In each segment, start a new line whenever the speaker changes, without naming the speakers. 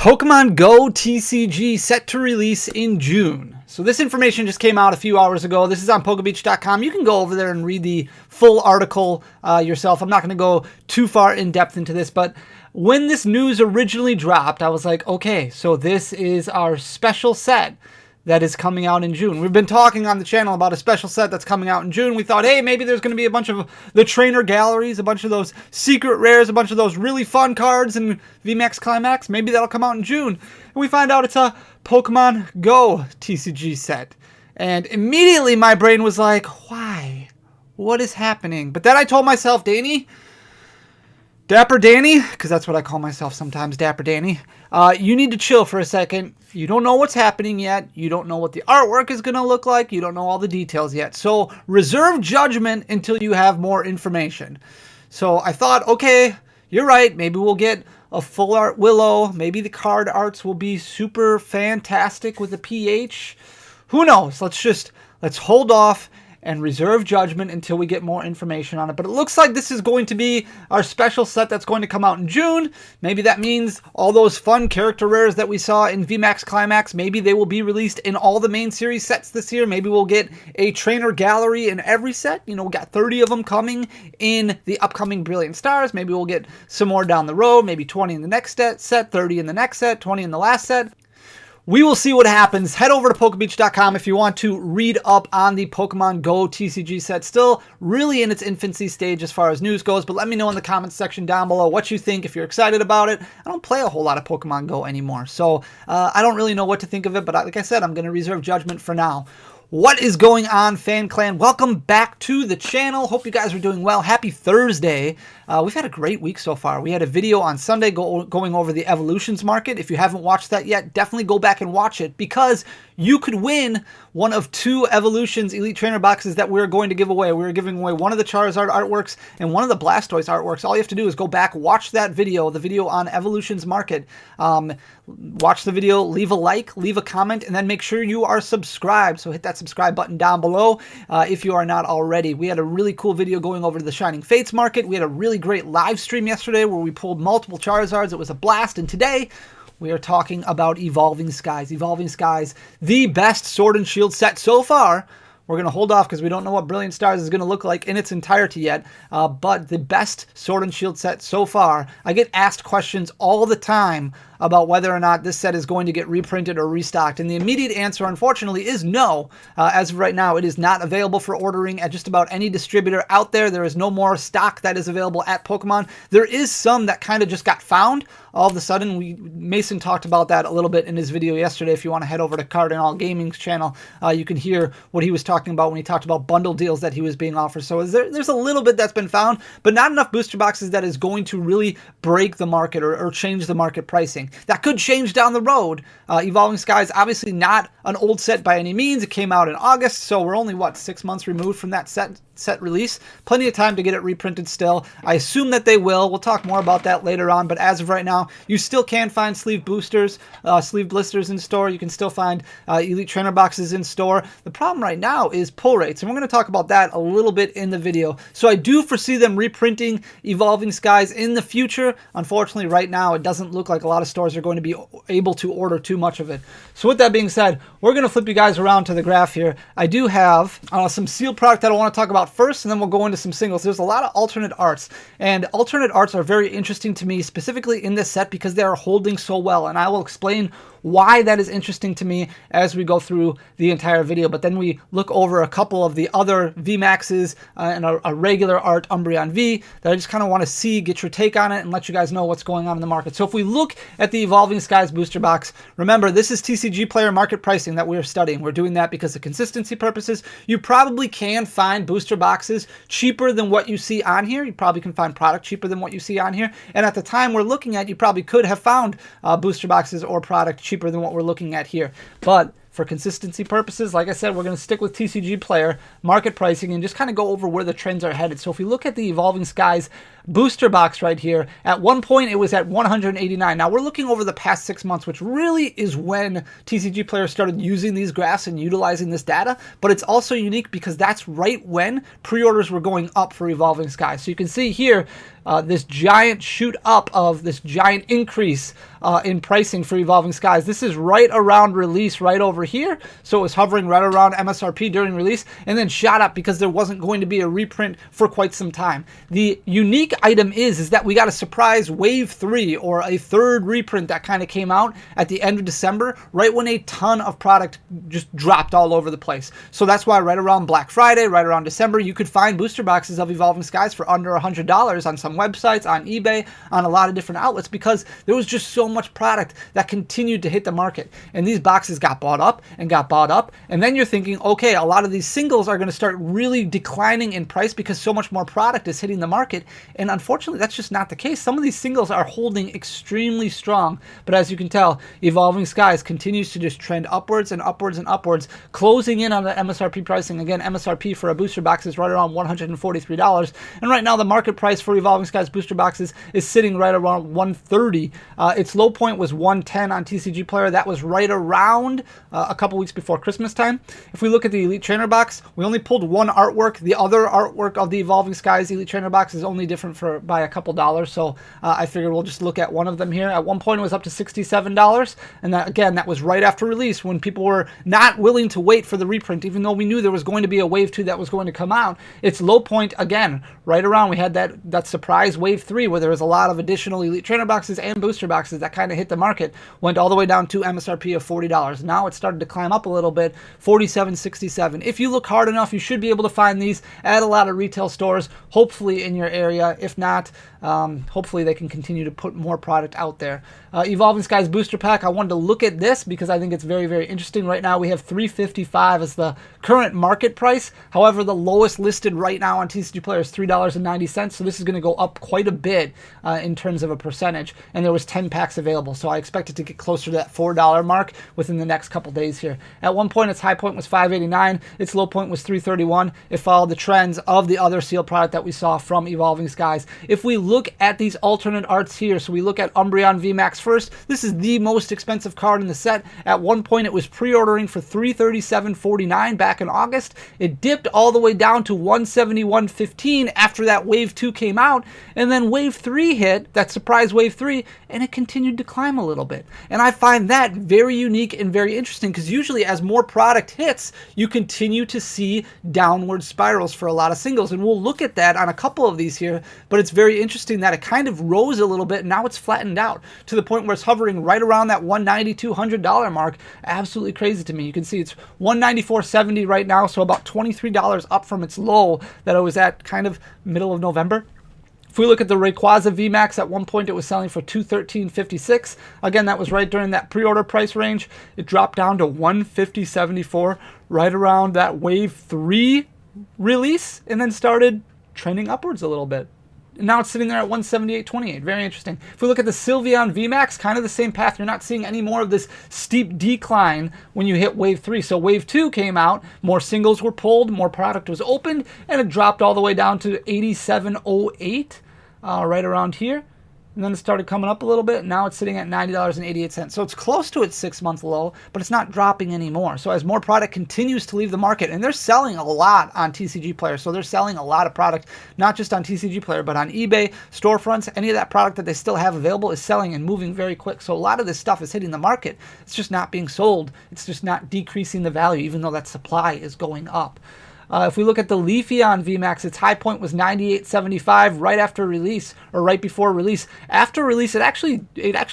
Pokemon Go TCG set to release in June. So this information just came out a few hours ago. This is on Pokebeach.com. You can go over there and read the full article yourself. I'm not going to go too far in depth into this, but when this news originally dropped, I was like, okay, so this is our special set that is coming out in June. We've been talking on the channel about a special set that's coming out in June. We thought, hey, maybe there's going to be a bunch of the trainer galleries, a bunch of those secret rares, a bunch of those really fun cards in VMAX Climax. Maybe that'll come out in June. And we find out it's a Pokemon Go TCG set. And immediately my brain was like, why? What is happening? But then I told myself, Dapper Danny, because that's what I call myself sometimes, Dapper Danny, you need to chill for a second. You don't know what's happening yet. You don't know what the artwork is going to look like. You don't know all the details yet. So reserve judgment until you have more information. So I thought, okay, you're right. Maybe we'll get a full art Willow. Maybe the card arts will be super fantastic with a PH. Who knows? Let's hold off and reserve judgment until we get more information on it. But it looks like this is going to be our special set that's going to come out in June. Maybe that means all those fun character rares that we saw in VMAX Climax, maybe they will be released in all the main series sets this year. Maybe we'll get a trainer gallery in every set. You know, we got 30 of them coming in the upcoming Brilliant Stars. Maybe we'll get some more down the road, maybe 20 in the next set, 30 in the next set, 20 in the last set. We will see what happens. Head over to Pokebeach.com if you want to read up on the Pokemon Go TCG set. Still really in its infancy stage as far as news goes, but let me know in the comments section down below what you think, if you're excited about it. I don't play a whole lot of Pokemon Go anymore, so I don't really know what to think of it, but like I said, I'm going to reserve judgment for now. What is going on, Fan Clan? Welcome back to the channel. Hope you guys are doing well. Happy Thursday. We've had a great week so far. We had a video on Sunday going over the Evolutions market. If you haven't watched that yet, definitely go back and watch it because you could win one of 2 Evolutions Elite Trainer boxes that we're going to give away. We're giving away one of the Charizard artworks and one of the Blastoise artworks. All you have to do is go back, watch that video, the video on Evolutions market. Watch the video, leave a like, leave a comment, and then make sure you are subscribed. So hit that subscribe button down below if you are not already. We had a really cool video going over to the Shining Fates market. We had a really great live stream yesterday where we pulled multiple Charizards. It was a blast. And today we are talking about Evolving Skies. Evolving Skies, the best Sword and Shield set so far. We're going to hold off because we don't know what Brilliant Stars is going to look like in its entirety yet, but the best Sword and Shield set so far. I get asked questions all the time about whether or not this set is going to get reprinted or restocked, and the immediate answer, unfortunately, is no. As of right now, it is not available for ordering at just about any distributor out there. There is no more stock that is available at Pokemon. There is some that kind of just got found all of a sudden. Mason talked about that a little bit in his video yesterday. If you want to head over to Cardinal Gaming's channel, you can hear what he was talking about when he talked about bundle deals that he was being offered. So there's a little bit that's been found, but not enough booster boxes that is going to really break the market or change the market pricing. That could change down the road. Evolving Skies, obviously not an old set by any means. It came out in August, so we're only, 6 months removed from that set release. Plenty of time to get it reprinted still. I assume that they will. We'll talk more about that later on, but as of right now, you still can find sleeve boosters, sleeve blisters in store. You can still find Elite Trainer boxes in store. The problem right now is pull rates, and we're going to talk about that a little bit in the video. So I do foresee them reprinting Evolving Skies in the future. Unfortunately, right now, it doesn't look like a lot of stores are going to be able to order too much of it. So with that being said, we're going to flip you guys around to the graph here. I do have some sealed product that I want to talk about first, and then we'll go into some singles. There's a lot of alternate arts, and alternate arts are very interesting to me, specifically in this set, because they are holding so well, and I will explain why that is interesting to me as we go through the entire video. But then we look over a couple of the other VMAXs and a regular art Umbreon V that I just kind of want to see, get your take on it, and let you guys know what's going on in the market. So if we look at the Evolving Skies booster box, remember this is TCG player market pricing that we are studying. We're doing that because of consistency purposes. You probably can find booster boxes cheaper than what you see on here. You probably can find product cheaper than what you see on here. And at the time we're looking at, you probably could have found booster boxes or product cheaper than what we're looking at here. But for consistency purposes, like I said, we're going to stick with TCG player market pricing and just kind of go over where the trends are headed. So if we look at the Evolving Skies booster box right here, at one point it was at 189. Now we're looking over the past 6 months, which really is when TCG players started using these graphs and utilizing this data, but it's also unique because that's right when pre-orders were going up for Evolving Skies. So you can see here this giant shoot up of this giant increase in pricing for Evolving Skies. This is right around release, right over here. So it was hovering right around MSRP during release and then shot up because there wasn't going to be a reprint for quite some time. The unique item is that we got a surprise wave 3 or a third reprint that kind of came out at the end of December, right when a ton of product just dropped all over the place. So that's why right around Black Friday, right around December, you could find booster boxes of Evolving Skies for under $100 on some websites, on eBay, on a lot of different outlets, because there was just so much product that continued to hit the market. And these boxes got bought up and got bought up. And then you're thinking, okay, a lot of these singles are going to start really declining in price because so much more product is hitting the market. And unfortunately, that's just not the case. Some of these singles are holding extremely strong. But as you can tell, Evolving Skies continues to just trend upwards and upwards and upwards, closing in on the MSRP pricing. Again, MSRP for a booster box is right around $143. And right now, the market price for Evolving Skies booster boxes is sitting right around $130. Its low point was $110 on TCG Player. That was right around a couple weeks before Christmas time. If we look at the Elite Trainer box, we only pulled one artwork. The other artwork of the Evolving Skies Elite Trainer box is only different by a couple dollars. So I figured we'll just look at one of them here. At one point, it was up to $67. And that, again, that was right after release when people were not willing to wait for the reprint, even though we knew there was going to be a wave 2 that was going to come out. Its low point, again, right around, we had that surprise wave 3 where there was a lot of additional Elite Trainer boxes and booster boxes that kind of hit the market, went all the way down to MSRP of $40. Now it started to climb up a little bit, $47.67. If you look hard enough, you should be able to find these at a lot of retail stores, hopefully in your area. If not, hopefully they can continue to put more product out there. Evolving Skies Booster Pack, I wanted to look at this because I think it's very, very interesting. Right now we have $355 as the current market price. However, the lowest listed right now on TCG Player is $3.90, so this is going to go up quite a bit in terms of a percentage, and there was 10 packs available, so I expect it to get closer to that $4 mark within the next couple days here. At one point, its high point was $5.89, its low point was $3.31. It followed the trends of the other sealed product that we saw from Evolving Skies. If we look at these alternate arts here, so we look at Umbreon Vmax first, this is the most expensive card in the set. At one point, it was pre-ordering for $337.49 back in August. It dipped all the way down to $171.15 after that Wave 2 came out, and then Wave 3 hit, that surprise Wave 3, and it continued to climb a little bit. And I find that very unique and very interesting because usually as more product hits, you continue to see downward spirals for a lot of singles, and we'll look at that on a couple of these here, but it's very interesting that it kind of rose a little bit, and now it's flattened out to the point where it's hovering right around that $190, $200 mark. Absolutely crazy to me. You can see it's $194.70 right now, so about $23 up from its low that it was at kind of middle of November. If we look at the Rayquaza VMAX, at one point it was selling for $213.56. Again, that was right during that pre-order price range. It dropped down to $150.74 right around that Wave 3 release and then started trending upwards a little bit. And now it's sitting there at $178.28. Very interesting. If we look at the Sylveon V-Max, kind of the same path. You're not seeing any more of this steep decline when you hit Wave 3. So Wave 2 came out, more singles were pulled, more product was opened, and it dropped all the way down to $87.08, right around here. And then it started coming up a little bit. Now it's sitting at $90.88. So it's close to its 6-month low, but it's not dropping anymore. So as more product continues to leave the market, and they're selling a lot on TCG Player, so they're selling a lot of product, not just on TCG Player, but on eBay, storefronts, any of that product that they still have available is selling and moving very quick. So a lot of this stuff is hitting the market. It's just not being sold. It's just not decreasing the value, even though that supply is going up. If we look at the Leafeon VMAX, its high point was $98.75 right after release, or right before release. After release, it actually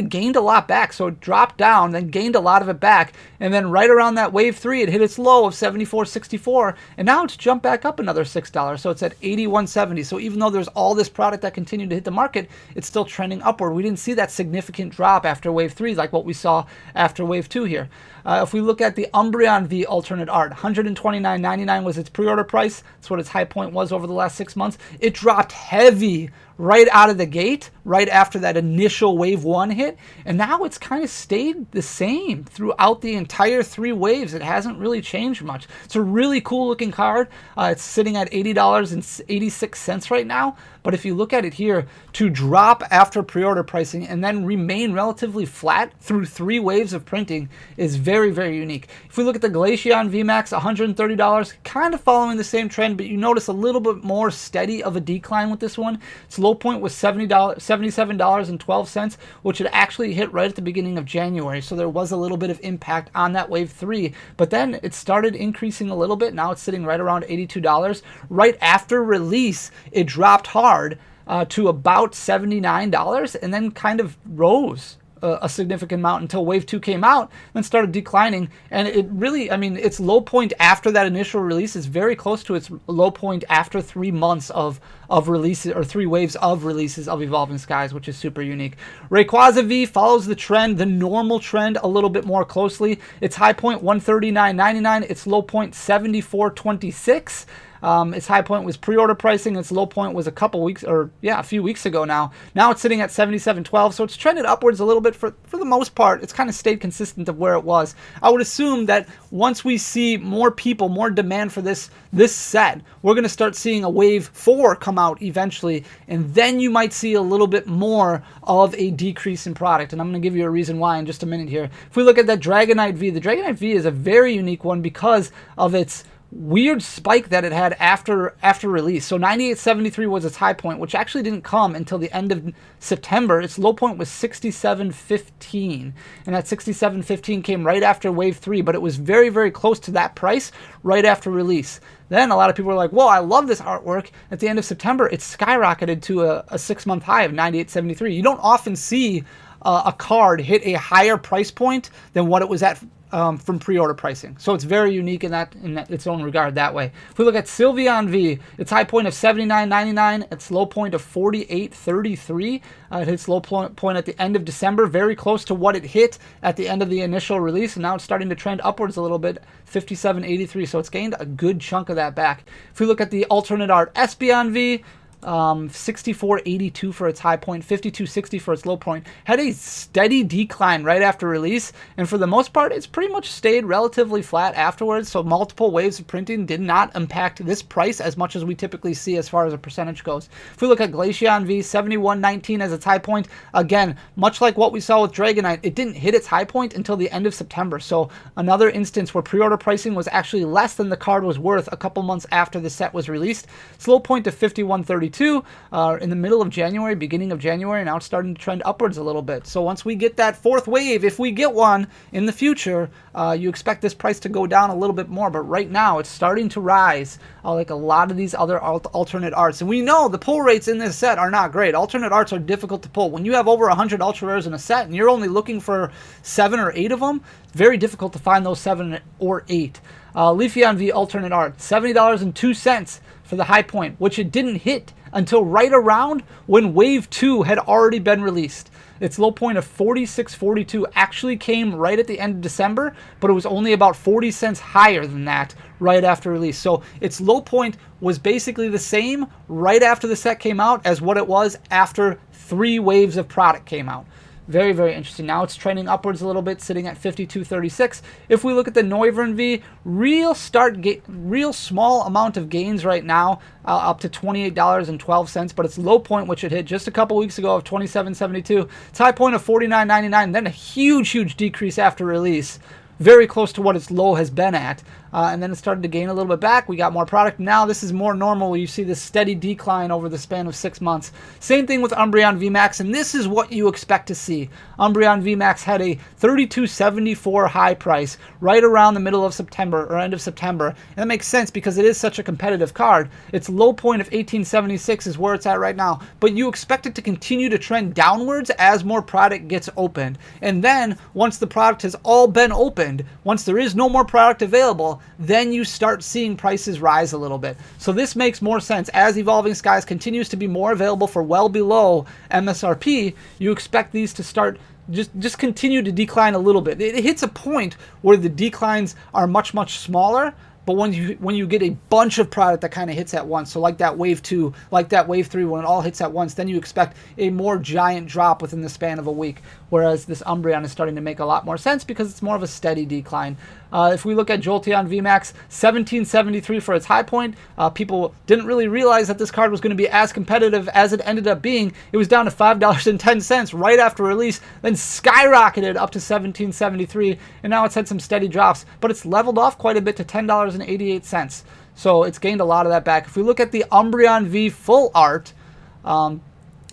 gained a lot back, so it dropped down, then gained a lot of it back, and then right around that Wave 3, it hit its low of $74.64, and now it's jumped back up another $6, so it's at $81.70. So even though there's all this product that continued to hit the market, it's still trending upward. We didn't see that significant drop after Wave 3 like what we saw after Wave 2 here. If we look at the Umbreon V alternate art, $129.99 was its pre-order price. That's what its high point was over the last 6 months. It dropped heavy right out of the gate, right after that initial Wave 1 hit, and now it's kind of stayed the same throughout the entire 3 waves. It hasn't really changed much. It's a really cool looking card. It's sitting at $80.86 right now, but if you look at it here, to drop after pre-order pricing and then remain relatively flat through 3 waves of printing is very, very unique. If we look at the Glaceon VMAX, $130, kind of following the same trend, but you notice a little bit more steady of a decline with this one. Its low low point was $77.12, which had actually hit right at the beginning of January. So there was a little bit of impact on that wave 3, but then it started increasing a little bit. Now it's sitting right around $82. Right after release, it dropped hard to about $79 and then kind of rose a significant amount until wave 2 came out, then started declining. And it really, I mean, its low point after that initial release is very close to its low point after 3 months of releases, or 3 waves of releases of Evolving Skies, which is super unique. Rayquaza V follows the trend, the normal trend, a little bit more closely. Its high point $139.99, its low point $74.26. Its high point was pre-order pricing. Its low point was a few weeks ago now. Now it's sitting at $77.12, so it's trended upwards a little bit for the most part. It's kind of stayed consistent of where it was. I would assume that once we see more people, more demand for this set, we're going to start seeing a wave 4 come out eventually, and then you might see a little bit more of a decrease in product. And I'm going to give you a reason why in just a minute here. If we look at that Dragonite V, the Dragonite V is a very unique one because of its weird spike that it had after release. So 98.73 was its high point, which actually didn't come until the end of September. Its low point was 67.15, and that 67.15 came right after wave 3, but it was very, very close to that price right after release. Then a lot of people were like, whoa, I love this artwork. At the end of September, it skyrocketed to a 6-month high of 98.73. You don't often see a card hit a higher price point than what it was at from pre-order pricing. So it's very unique in its own regard that way. If we look at Sylveon V, its high point of $79.99, its low point of $48.33. It hit its low point at the end of December, very close to what it hit at the end of the initial release, and now it's starting to trend upwards a little bit, $57.83. So it's gained a good chunk of that back. If we look at the alternate art Espeon V, 64.82 for its high point, 52.60 for its low point. Had a steady decline right after release, and for the most part, it's pretty much stayed relatively flat afterwards. So multiple waves of printing did not impact this price as much as we typically see as far as a percentage goes. If we look at Glaceon V, 71.19 as its high point, again, much like what we saw with Dragonite, it didn't hit its high point until the end of September. So another instance where pre-order pricing was actually less than the card was worth a couple months after the set was released. Its low point of 51.32 in the middle of January, beginning of January. Now it's starting to trend upwards a little bit. So once we get that 4th wave, if we get one in the future, you expect this price to go down a little bit more. But right now it's starting to rise like a lot of these other alternate arts. And we know the pull rates in this set are not great. Alternate arts are difficult to pull. When you have over 100 ultra rares in a set and you're only looking for 7 or 8 of them, it's very difficult to find those 7 or 8. Leafeon V alternate art, $70.02 for the high point, which it didn't hit until right around when wave 2 had already been released. Its low point of 46.42 actually came right at the end of December, but it was only about 40 cents higher than that right after release. So its low point was basically the same right after the set came out as what it was after 3 waves of product came out. Very, very interesting. Now it's trending upwards a little bit, sitting at 52.36. If we look at the Noivern V, real small amount of gains right now, up to $28.12, but its low point, which it hit just a couple weeks ago, of $27.72. Its high point of $49.99, then a huge decrease after release. Very close to what its low has been at. And then it started to gain a little bit back. We got more product. Now this is more normal where you see this steady decline over the span of 6 months. Same thing with Umbreon Vmax, and this is what you expect to see. Umbreon Vmax had a $32.74 high price right around the middle of September or end of September. And that makes sense because it is such a competitive card. Its low point of $18.76 is where it's at right now. But you expect it to continue to trend downwards as more product gets opened. And then once the product has all been opened, once there is no more product available, then you start seeing prices rise a little bit. So this makes more sense. As Evolving Skies continues to be more available for well below MSRP, you expect these to start just continue to decline a little bit. It hits a point where the declines are much smaller, but when you get a bunch of product that kind of hits at once, so like that wave 2, like that wave 3, when it all hits at once, then you expect a more giant drop within the span of a week. Whereas this Umbreon is starting to make a lot more sense because it's more of a steady decline. If we look at Jolteon VMAX, $17.73 for its high point. People didn't really realize that this card was going to be as competitive as it ended up being. It was down to $5.10 right after release, then skyrocketed up to $17.73, and now it's had some steady drops, but it's leveled off quite a bit to $10.88. So it's gained a lot of that back. If we look at the Umbreon V full art,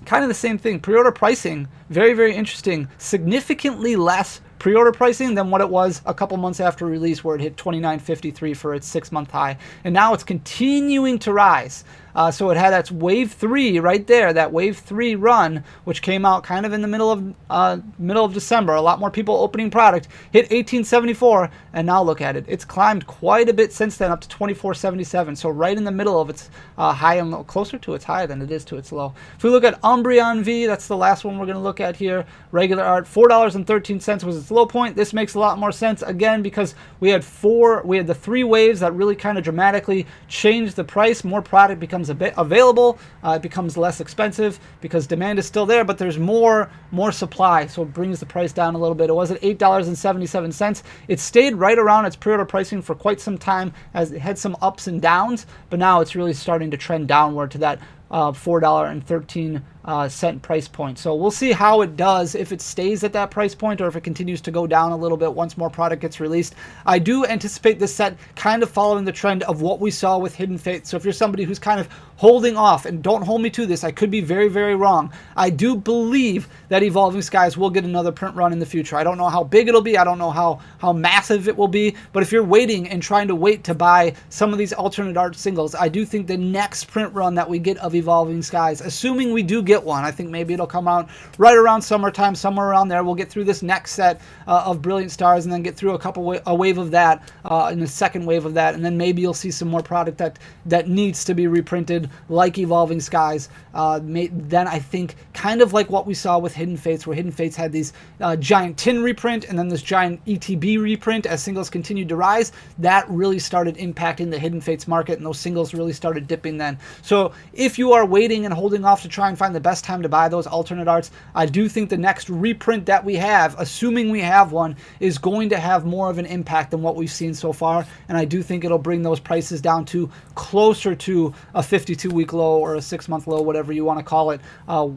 kind of the same thing. Pre-order pricing, very, very interesting. Significantly less pre-order pricing than what it was a couple months after release, where it hit $29.53 for its 6-month high. And now it's continuing to rise. So it had its wave 3 right there, that wave 3 run, which came out kind of in the middle of December. A lot more people opening product, hit 1874, and now look at it. It's climbed quite a bit since then, up to 2477. So right in the middle of its high and low, closer to its high than it is to its low. If we look at Umbreon V, that's the last one we're going to look at here. Regular art, $4.13 was its low point. This makes a lot more sense again because we had the 3 waves that really kind of dramatically changed the price. More product becomes a bit available, it becomes less expensive because demand is still there, but there's more supply, so it brings the price down a little bit. It was at $8.77. It stayed right around its pre-order pricing for quite some time, as it had some ups and downs, but now it's really starting to trend downward to that $4.13 price point. So we'll see how it does, if it stays at that price point or if it continues to go down a little bit once more product gets released. I do anticipate this set kind of following the trend of what we saw with Hidden Fates. So if you're somebody who's kind of holding off, and don't hold me to this, I could be very, very wrong, I do believe that Evolving Skies will get another print run in the future. I don't know how big it'll be, I don't know how massive it will be, but if you're waiting and trying to wait to buy some of these alternate art singles, I do think the next print run that we get of Evolving Skies, assuming we do get one, I think maybe it'll come out right around summertime, somewhere around there. We'll get through this next set of Brilliant Stars, and then get through a wave of that, and a second wave of that, and then maybe you'll see some more product that needs to be reprinted, like Evolving Skies. Then I think kind of like what we saw with Hidden Fates, where Hidden Fates had these giant tin reprint and then this giant ETB reprint as singles continued to rise. That really started impacting the Hidden Fates market, and those singles really started dipping then. So if you are waiting and holding off to try and find the best time to buy those alternate arts, I do think the next reprint that we have, assuming we have one, is going to have more of an impact than what we've seen so far, and I do think it'll bring those prices down to closer to a 52-week low or a 6-month low, whatever you want to call it,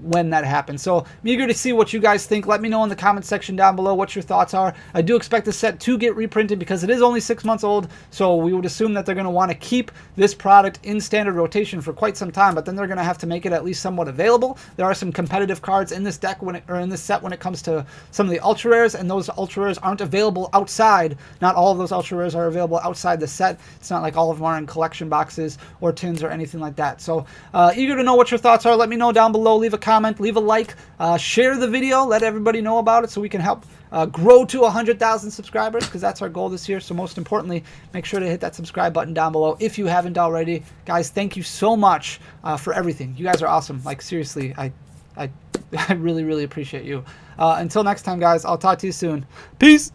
when that happens. So I'm eager to see what you guys think. Let me know in the comment section down below what your thoughts are. I do expect the set to get reprinted because it is only 6 months old, so we would assume that they're going to want to keep this product in standard rotation for quite some time, but then they're going to have to make it at least somewhat available. There are some competitive cards in this deck in this set when it comes to some of the ultra rares, and those ultra rares aren't available outside. Not all of those ultra rares are available outside the set. It's not like all of them are in collection boxes or tins or anything like that. So eager to know what your thoughts are. Let me know down below. Leave a comment, leave a like, share the video, let everybody know about it so we can help grow to 100,000 subscribers, because that's our goal this year. So most importantly, make sure to hit that subscribe button down below if you haven't already. Guys, thank you so much for everything. You guys are awesome. Like, seriously, I really, really appreciate you. Until next time, guys, I'll talk to you soon. Peace!